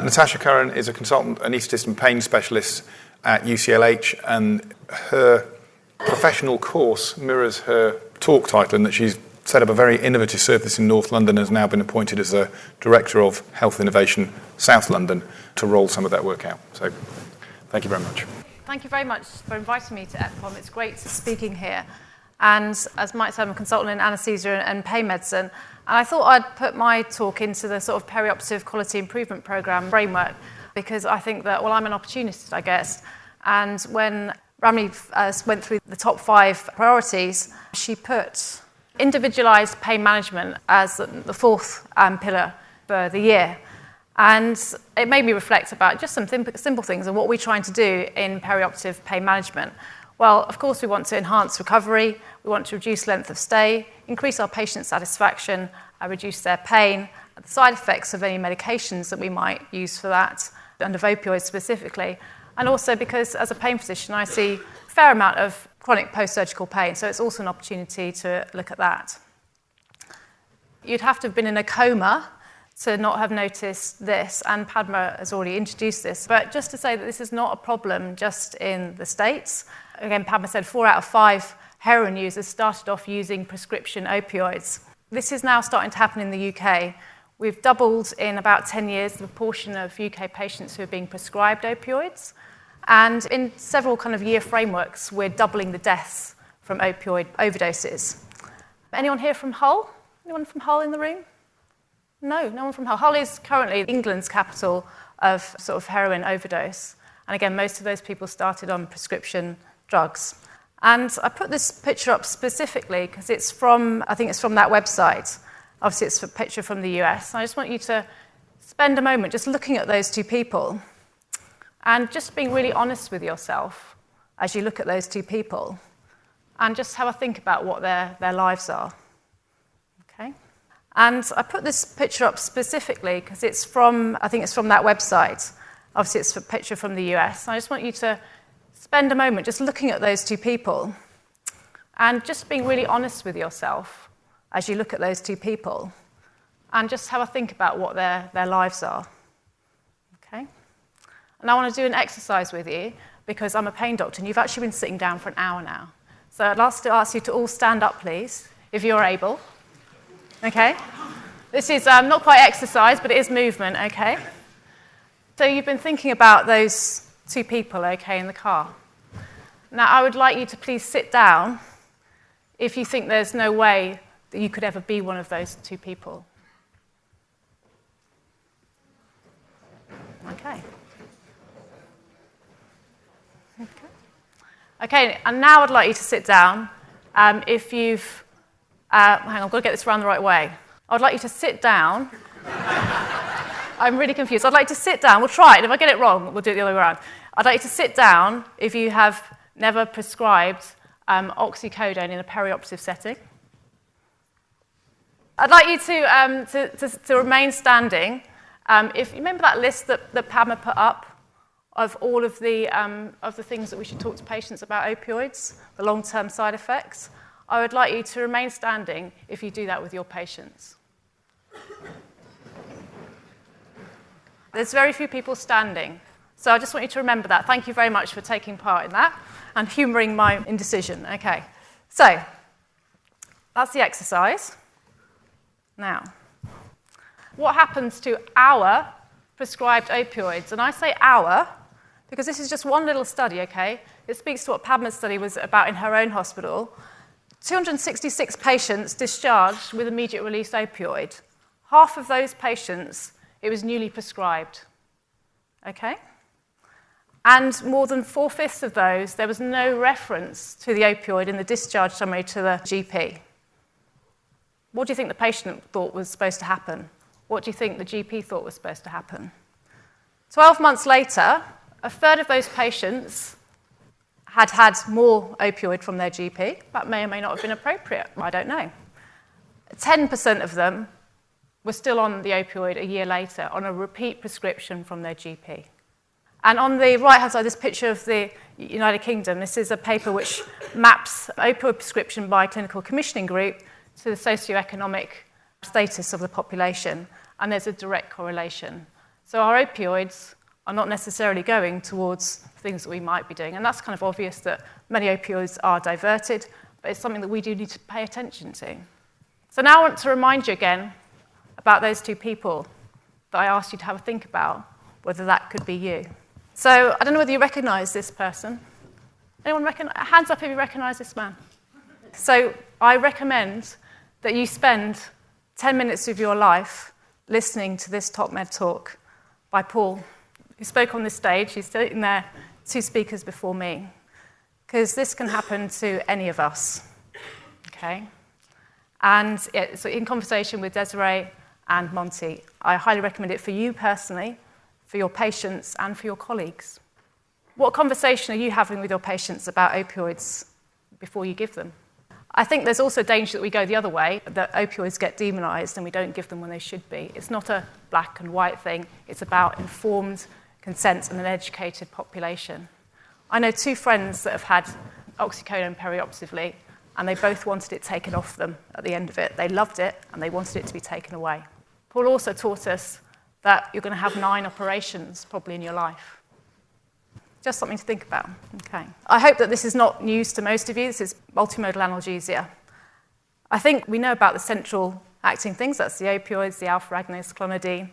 Natasha Curran is a consultant anaesthetist and pain specialist at UCLH, and her professional course mirrors her talk title in that she's set up a very innovative service in North London and has now been appointed as a Director of Health Innovation South London to roll some of that work out. So thank you very much. Thank you very much for inviting me to EBPOM. It's great speaking here. And as Mike said, I'm a consultant in anaesthesia and pain medicine. And I thought I'd put my talk into the sort of perioperative quality improvement program framework because I think that, well, I'm an opportunist, I guess. And when Ramli went through the top 5 priorities, she put individualised pain management as the fourth pillar for the year. And it made me reflect about just some simple things and what we're trying to do in perioperative pain management. Well, of course, we want to enhance recovery, we want to reduce length of stay, increase our patient satisfaction, reduce their pain, the side effects of any medications that we might use for that, and of opioids specifically. And also because, as a pain physician, I see a fair amount of chronic post-surgical pain, so it's also an opportunity to look at that. You'd have to have been in a coma to not have noticed this, and Padma has already introduced this, but just to say that this is not a problem just in the States. Again, Padma said 4 out of 5 heroin users started off using prescription opioids. This is now starting to happen in the UK. We've doubled in about 10 years the proportion of UK patients who are being prescribed opioids. And in several kind of year frameworks, we're doubling the deaths from opioid overdoses. Anyone here from Hull? Anyone from Hull in the room? No one from Hull. Hull is currently England's capital of sort of heroin overdose. And again, most of those people started on prescription drugs. And I put this picture up specifically because it's from, I think it's from that website. Obviously, it's a picture from the US. I just want you to spend a moment just looking at those two people and just being really honest with yourself as you look at those two people and just have a think about what their lives are. Okay? And I put this picture up specifically because it's from, I think it's from that website. Obviously, it's a picture from the US. I just want you to spend a moment just looking at those two people and just being really honest with yourself as you look at those two people and just have a think about what their lives are. Okay? And I want to do an exercise with you because I'm a pain doctor and you've actually been sitting down for an hour now. So I'd like to ask you to all stand up, please, if you're able. Okay? This is not quite exercise, but it is movement, okay? So you've been thinking about those two people, okay, in the car. Now, I would like you to please sit down if you think there's no way that you could ever be one of those two people. Okay. Okay, and now I'd like you to sit down if you've... hang on, I've got to get this around the right way. I'd like you to sit down. I'm really confused. I'd like to sit down. We'll try it. If I get it wrong, we'll do it the other way around. I'd like you to sit down if you have never prescribed oxycodone in a perioperative setting. I'd like you to remain standing. If you remember that list that Padma put up of all of the things that we should talk to patients about opioids, the long-term side effects, I would like you to remain standing if you do that with your patients. There's very few people standing, so I just want you to remember that. Thank you very much for taking part in that and humouring my indecision. Okay, so that's the exercise. Now, what happens to our prescribed opioids? And I say our because this is just one little study, okay? It speaks to what Padma's study was about in her own hospital. 266 patients discharged with immediate release opioid. Half of those patients, it was newly prescribed, okay? And more than 4/5 of those, there was no reference to the opioid in the discharge summary to the GP. What do you think the patient thought was supposed to happen? What do you think the GP thought was supposed to happen? 12 months later, 1/3 of those patients had had more opioid from their GP. That may or may not have been appropriate. I don't know. 10% of them were still on the opioid a year later on a repeat prescription from their GP. And on the right-hand side, this picture of the United Kingdom, this is a paper which maps opioid prescription by clinical commissioning group to the socioeconomic status of the population, and there's a direct correlation. So our opioids are not necessarily going towards things that we might be doing. And that's kind of obvious that many opioids are diverted, but it's something that we do need to pay attention to. So now I want to remind you again about those two people that I asked you to have a think about, whether that could be you. So I don't know whether you recognize this person. Anyone hands up if you recognize this man. So I recommend that you spend 10 minutes of your life listening to this top med talk by Paul, who spoke on this stage. He's sitting there, 2 speakers before me, because this can happen to any of us, okay? And so in conversation with Desiree and Monty, I highly recommend it for you personally, for your patients, and for your colleagues. What conversation are you having with your patients about opioids before you give them? I think there's also danger that we go the other way, that opioids get demonized and we don't give them when they should be. It's not a black and white thing. It's about informed consent and an educated population. I know 2 friends that have had oxycodone perioperatively, and they both wanted it taken off them at the end of it. They loved it, and they wanted it to be taken away. Paul also taught us that you're going to have 9 operations probably in your life. Just something to think about. Okay. I hope that this is not news to most of you. This is multimodal analgesia. I think we know about the central acting things. That's the opioids, the alpha agonist, clonidine.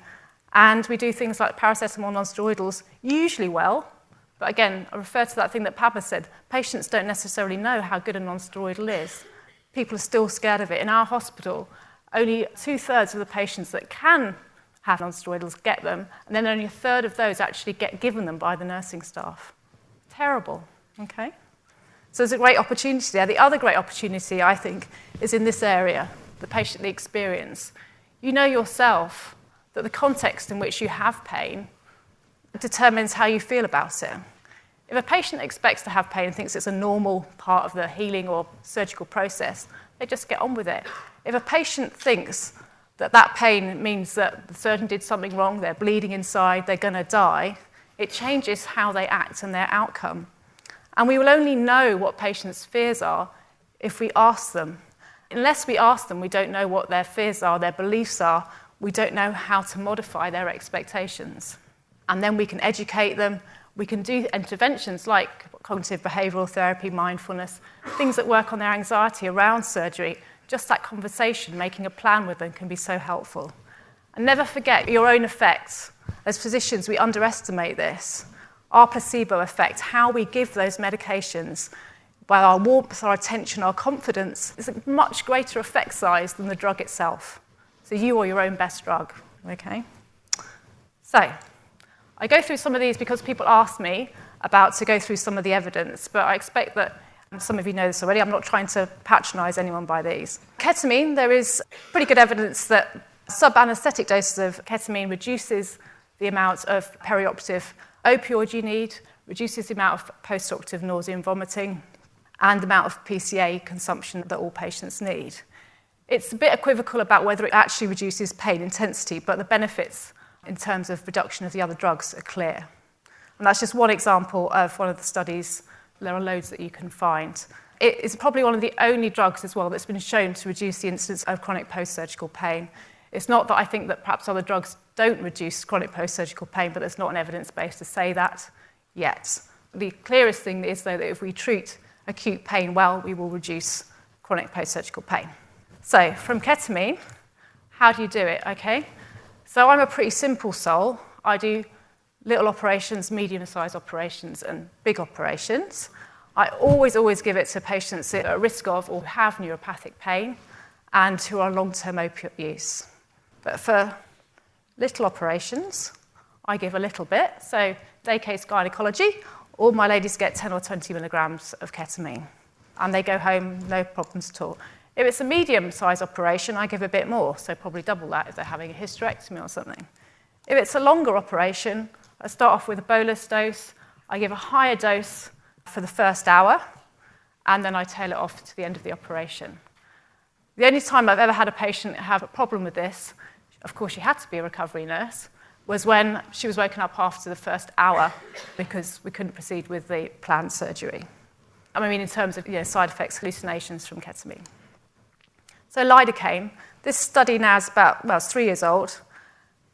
And we do things like paracetamol, non-steroidals, usually well. But again, I refer to that thing that Pablo said. Patients don't necessarily know how good a non-steroidal is. People are still scared of it. In our hospital, only 2/3 of the patients that can have non-steroidals get them, and then only 1/3 of those actually get given them by the nursing staff. Terrible, okay? So there's a great opportunity there. The other great opportunity, I think, is in this area, the patient experience. You know yourself that the context in which you have pain determines how you feel about it. If a patient expects to have pain and thinks it's a normal part of the healing or surgical process, they just get on with it. If a patient thinks that pain means that the surgeon did something wrong, they're bleeding inside, they're going to die, it changes how they act and their outcome. And we will only know what patients' fears are if we ask them. Unless we ask them, we don't know what their fears are, their beliefs are, we don't know how to modify their expectations. And then we can educate them, we can do interventions like cognitive behavioural therapy, mindfulness, things that work on their anxiety around surgery. Just that conversation, making a plan with them can be so helpful. And never forget your own effects. As physicians, we underestimate this. Our placebo effect, how we give those medications, by our warmth, our attention, our confidence, is a much greater effect size than the drug itself. So you are your own best drug, okay? So I go through some of these because people ask me to go through some of the evidence, but I expect that some of you know this already. I'm not trying to patronize anyone by these. Ketamine, there is pretty good evidence that sub-anesthetic doses of ketamine reduces the amount of perioperative opioid you need, reduces the amount of post-operative nausea and vomiting, and the amount of PCA consumption that all patients need. It's a bit equivocal about whether it actually reduces pain intensity, but the benefits in terms of reduction of the other drugs are clear. And that's just one example of one of the studies. There are loads that you can find. It is probably one of the only drugs as well that's been shown to reduce the incidence of chronic post-surgical pain. It's not that I think that perhaps other drugs don't reduce chronic post-surgical pain, but there's not an evidence base to say that yet. The clearest thing is, though, that if we treat acute pain well, we will reduce chronic post-surgical pain. So from ketamine, how do you do it, okay? So I'm a pretty simple soul. I do little operations, medium-sized operations, and big operations. I always give it to patients that are at risk of or have neuropathic pain and who are long-term opiate use. But for little operations, I give a little bit. So day case gynecology, all my ladies get 10 or 20 milligrams of ketamine, and they go home, no problems at all. If it's a medium-sized operation, I give a bit more, so probably double that if they're having a hysterectomy or something. If it's a longer operation, I start off with a bolus dose. I give a higher dose for the first hour, and then I tail it off to the end of the operation. The only time I've ever had a patient have a problem with this, of course she had to be a recovery nurse, was when she was woken up after the first hour because we couldn't proceed with the planned surgery. I mean, in terms of side effects, hallucinations from ketamine. So lidocaine, this study now is about, it's 3 years old,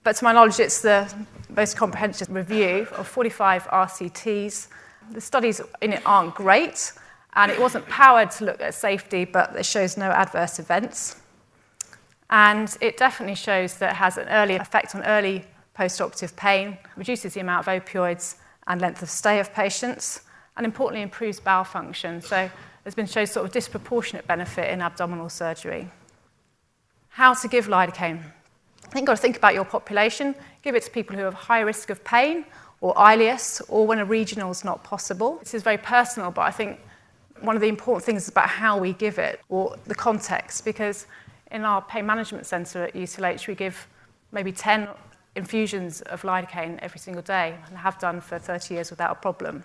but to my knowledge, it's the most comprehensive review of 45 RCTs. The studies in it aren't great, and it wasn't powered to look at safety, but it shows no adverse events. And it definitely shows that it has an early effect on early post-operative pain, reduces the amount of opioids and length of stay of patients, and importantly improves bowel function. So there's been shown sort of disproportionate benefit in abdominal surgery. How to give lidocaine? I think you've got to think about your population. Give it to people who have high risk of pain or ileus, or when a regional is not possible. This is very personal, but I think one of the important things is about how we give it, or the context, because in our pain management centre at UCLH, we give maybe 10 infusions of lidocaine every single day, and have done for 30 years without a problem.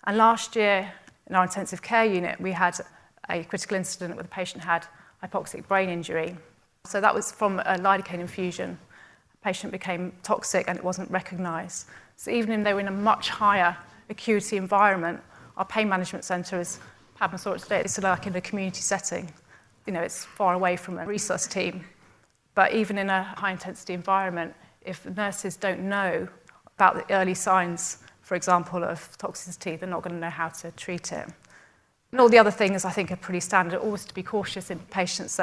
And last year, in our intensive care unit, we had a critical incident where the patient had hypoxic brain injury. So that was from a lidocaine infusion. The patient became toxic and it wasn't recognised. So even if they were in a much higher acuity environment, our pain management centre, as Padma saw it today, it's like in a community setting. You know, it's far away from a resource team. But even in a high-intensity environment, if the nurses don't know about the early signs, for example, of toxicity, they're not going to know how to treat it. And all the other things, I think, are pretty standard. Always to be cautious in patients who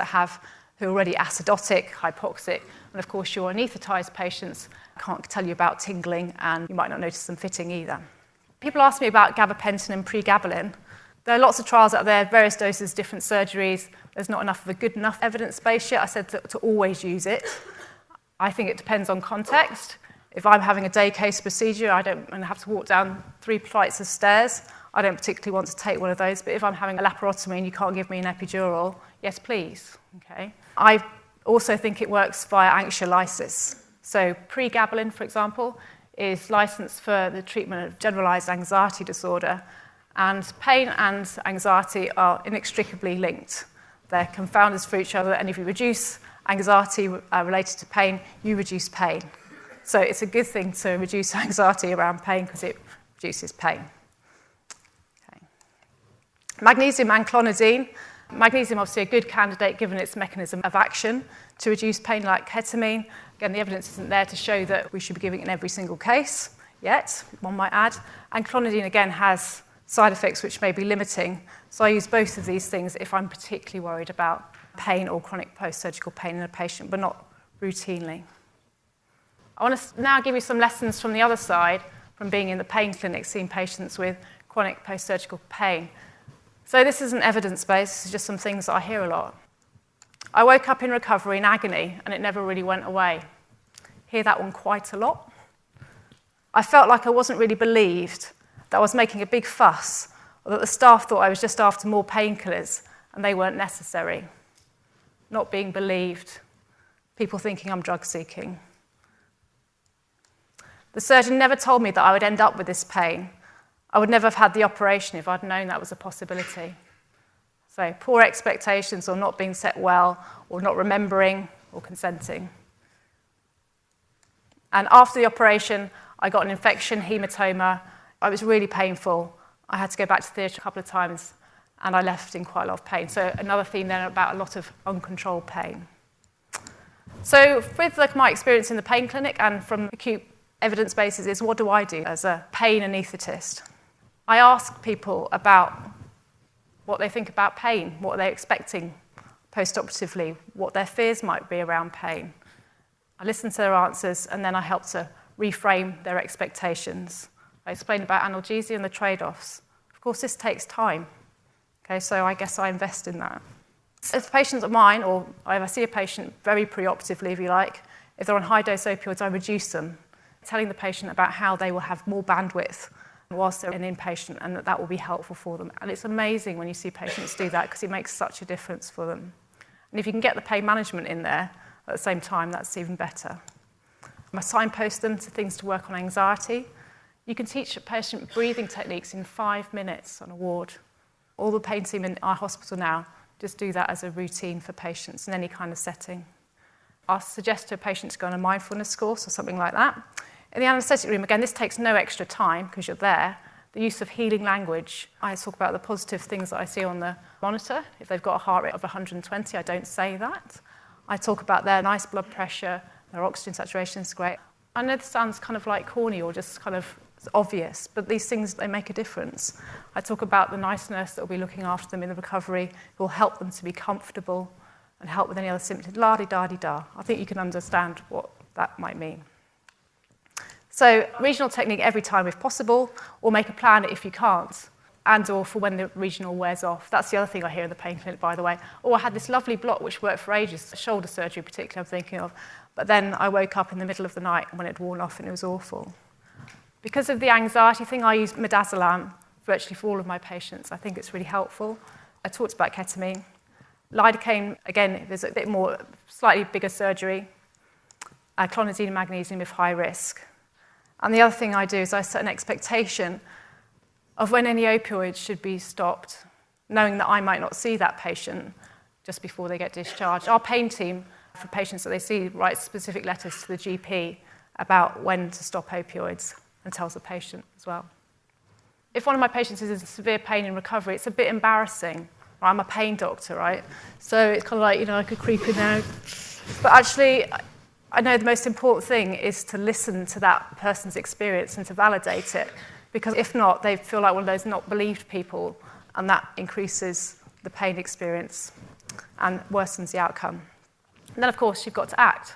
are already acidotic, hypoxic, and of course your anaesthetised patients can't tell you about tingling, and you might not notice them fitting either. People ask me about gabapentin and pregabalin. There are lots of trials out there, various doses, different surgeries. There's not enough of a good enough evidence base yet. I said to always use it. I think it depends on context. If I'm having a day case procedure, I don't have to walk down 3 flights of stairs. I don't particularly want to take one of those. But if I'm having a laparotomy and you can't give me an epidural, yes, please. Okay. I also think it works via anxiolysis. So pregabalin, for example, is licensed for the treatment of generalized anxiety disorder. And pain and anxiety are inextricably linked. They're confounders for each other, and if you reduce anxiety related to pain, you reduce pain. So it's a good thing to reduce anxiety around pain because it reduces pain. Okay. Magnesium and clonidine. Magnesium, obviously, a good candidate given its mechanism of action to reduce pain like ketamine. Again, the evidence isn't there to show that we should be giving it in every single case yet, one might add. And clonidine, again, has side effects which may be limiting. So I use both of these things if I'm particularly worried about pain or chronic post-surgical pain in a patient, but not routinely. I want to now give you some lessons from the other side, from being in the pain clinic, seeing patients with chronic post-surgical pain. So this isn't evidence-based, this is just some things that I hear a lot. I woke up in recovery in agony, and it never really went away. Hear that one quite a lot. I felt like I wasn't really believed, that I was making a big fuss, or that the staff thought I was just after more painkillers, and they weren't necessary. Not being believed, people thinking I'm drug-seeking. The surgeon never told me that I would end up with this pain. I would never have had the operation if I'd known that was a possibility. So poor expectations, or not being set well, or not remembering, or consenting. And after the operation, I got an infection, hematoma. It was really painful. I had to go back to theatre a couple of times, and I left in quite a lot of pain. So another theme then about a lot of uncontrolled pain. So with my experience in the pain clinic and from acute evidence bases is, what do I do as a pain anaesthetist? I ask people about what they think about pain, what they're expecting post-operatively, what their fears might be around pain. I listen to their answers, and then I help to reframe their expectations. I explain about analgesia and the trade-offs. Of course, this takes time. Okay, so I guess I invest in that. If patients of mine, or if I see a patient very preoperatively, if you like, if they're on high-dose opioids, I reduce them, telling the patient about how they will have more bandwidth whilst they're an inpatient, and that will be helpful for them. And it's amazing when you see patients do that, because it makes such a difference for them. And if you can get the pain management in there at the same time, that's even better. I signpost them to things to work on anxiety. You can teach a patient breathing techniques in 5 minutes on a ward. All the pain team in our hospital now just do that as a routine for patients in any kind of setting. I'll suggest to a patient to go on a mindfulness course or something like that. In the anaesthetic room, again, this takes no extra time because you're there. The use of healing language. I talk about the positive things that I see on the monitor. If they've got a heart rate of 120, I don't say that. I talk about their nice blood pressure, their oxygen saturation is great. I know this sounds kind of like corny or just kind of obvious, but these things, they make a difference. I talk about the nice nurse that will be looking after them in the recovery, who will help them to be comfortable and help with any other symptoms, la-di-da-di-da. I think you can understand what that might mean. So regional technique every time if possible, or make a plan if you can't, and or for when the regional wears off. That's the other thing I hear in the pain clinic, by the way. Or I had this lovely block which worked for ages, shoulder surgery particularly I'm thinking of, but then I woke up in the middle of the night when it had worn off and it was awful. Because of the anxiety thing, I use midazolam virtually for all of my patients. I think it's really helpful. I talked about ketamine. Lidocaine, again, there's a bit more, slightly bigger surgery. Clonidine and magnesium if high risk. And the other thing I do is I set an expectation of when any opioids should be stopped, knowing that I might not see that patient just before they get discharged. Our pain team, for patients that they see, writes specific letters to the GP about when to stop opioids and tells the patient as well. If one of my patients is in severe pain in recovery, it's a bit embarrassing. I'm a pain doctor, right? So it's kind of like, I could creep in there. But actually, I know the most important thing is to listen to that person's experience and to validate it. Because if not, they feel like one of those not believed people, and that increases the pain experience and worsens the outcome. And then, of course, you've got to act.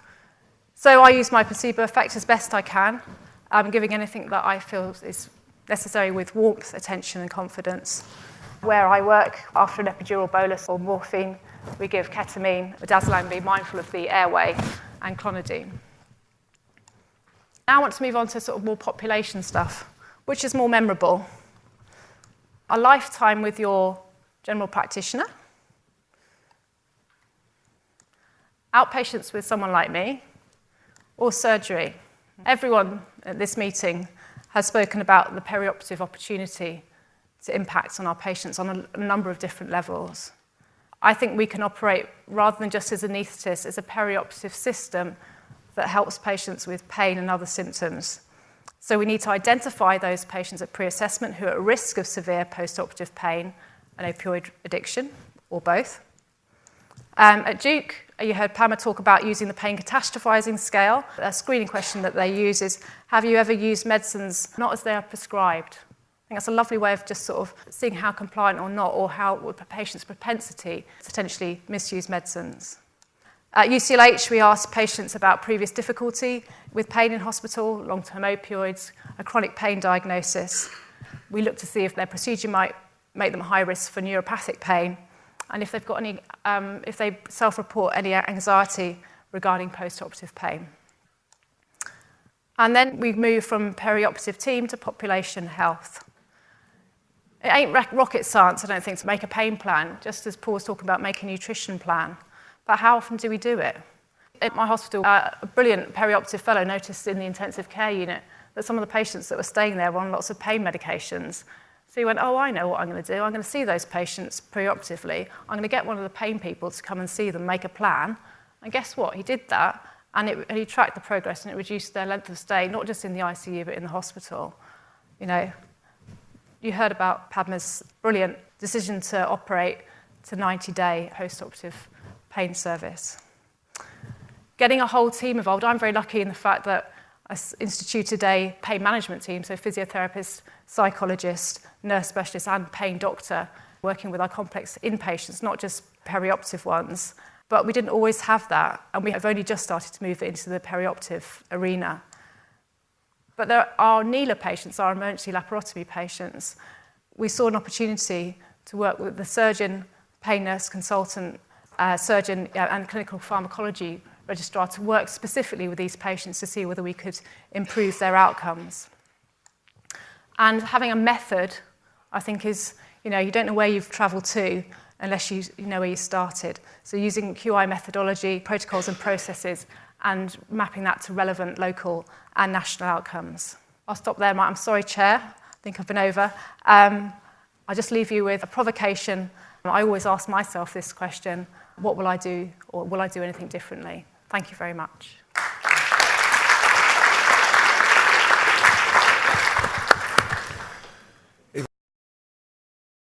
So I use my placebo effect as best I can. I'm giving anything that I feel is necessary with warmth, attention, and confidence. Where I work, after an epidural bolus or morphine, we give ketamine, midazolam, be mindful of the airway, and clonidine. Now I want to move on to sort of more population stuff, which is more memorable. A lifetime with your general practitioner, outpatients with someone like me, or surgery. Everyone at this meeting has spoken about the perioperative opportunity to impact on our patients on a number of different levels. I think we can operate, rather than just as anaesthetists, as a perioperative system that helps patients with pain and other symptoms. So we need to identify those patients at pre-assessment who are at risk of severe post-operative pain and opioid addiction, or both. At Duke, you heard Pamela talk about using the pain catastrophizing scale. A screening question that they use is, have you ever used medicines not as they are prescribed? I think that's a lovely way of just sort of seeing how compliant or not, or how the patient's propensity to potentially misuse medicines. At UCLH, we asked patients about previous difficulty with pain in hospital, long-term opioids, a chronic pain diagnosis. We looked to see if their procedure might make them high risk for neuropathic pain, and if they've got any, if they self-report any anxiety regarding post-operative pain. And then we move from perioperative team to population health. It ain't rocket science, I don't think, to make a pain plan, just as Paul was talking about making a nutrition plan. But how often do we do it? At my hospital, a brilliant perioperative fellow noticed in the intensive care unit that some of the patients that were staying there were on lots of pain medications. So he went, I know what I'm going to do. I'm going to see those patients preoperatively. I'm going to get one of the pain people to come and see them, make a plan. And guess what? He did that, and he tracked the progress, and it reduced their length of stay, not just in the ICU, but in the hospital. You heard about Padma's brilliant decision to operate to 90-day post-operative pain service. Getting a whole team involved. I'm very lucky in the fact that I instituted a pain management team, so physiotherapist, psychologist, nurse specialist, and pain doctor, working with our complex inpatients, not just perioperative ones. But we didn't always have that, and we have only just started to move it into the perioperative arena. But our NELA patients, our emergency laparotomy patients, we saw an opportunity to work with the surgeon, pain nurse consultant, surgeon, and clinical pharmacology registrar to work specifically with these patients to see whether we could improve their outcomes. And having a method, I think, is, you don't know where you've travelled to unless you know where you started. So using QI methodology, protocols and processes, and mapping that to relevant local and national outcomes. I'll stop there. I'm sorry, Chair. I think I've been over. I'll just leave you with a provocation. I always ask myself this question, what will I do, or will I do anything differently? Thank you very much.